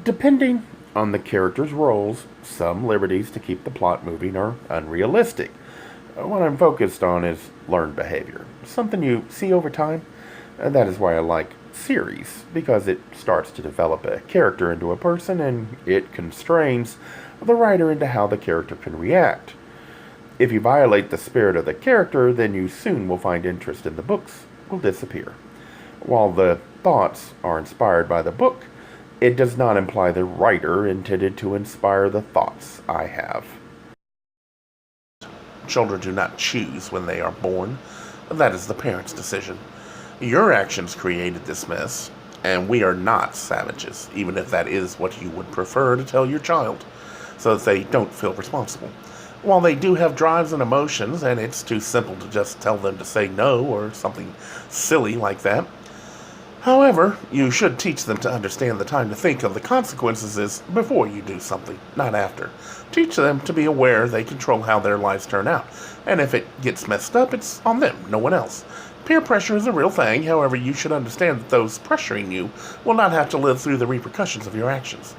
Depending on the character's roles, some liberties to keep the plot moving are unrealistic. What I'm focused on is learned behavior, something you see over time. That is why I like series, because it starts to develop a character into a person and it constrains the writer into how the character can react. If you violate the spirit of the character, then you soon will find interest in the books will disappear. While the thoughts are inspired by the book, it does not imply the writer intended to inspire the thoughts I have. Children do not choose when they are born. That is the parent's decision. Your actions created this mess, and we are not savages, even if that is what you would prefer to tell your child, so that they don't feel responsible. While they do have drives and emotions, and it's too simple to just tell them to say no or something silly like that. However, you should teach them to understand the time to think of the consequences is before you do something, not after. Teach them to be aware they control how their lives turn out, and if it gets messed up, it's on them, no one else. Peer pressure is a real thing, however, you should understand that those pressuring you will not have to live through the repercussions of your actions.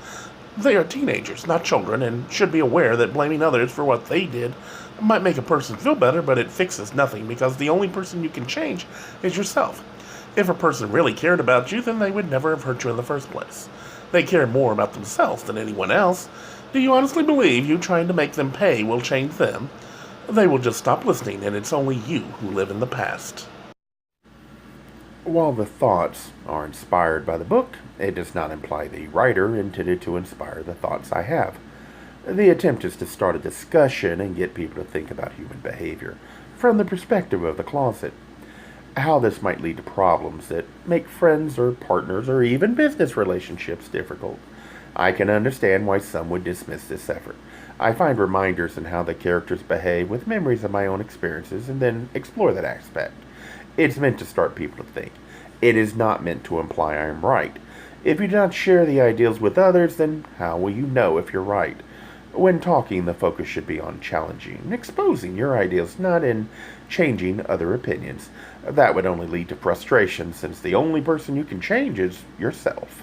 They are teenagers, not children, and should be aware that blaming others for what they did might make a person feel better, but it fixes nothing because the only person you can change is yourself. If a person really cared about you, then they would never have hurt you in the first place. They care more about themselves than anyone else. Do you honestly believe you trying to make them pay will change them? They will just stop listening, and it's only you who live in the past. While the thoughts are inspired by the book, it does not imply the writer intended to inspire the thoughts I have. The attempt is to start a discussion and get people to think about human behavior from the perspective of the closet. How this might lead to problems that make friends or partners or even business relationships difficult. I can understand why some would dismiss this effort. I find reminders in how the characters behave with memories of my own experiences and then explore that aspect. It's meant to start people to think. It is not meant to imply I am right. If you do not share the ideals with others, then how will you know if you're right? When talking, the focus should be on challenging and exposing your ideals, not in changing other opinions. That would only lead to frustration, since the only person you can change is yourself.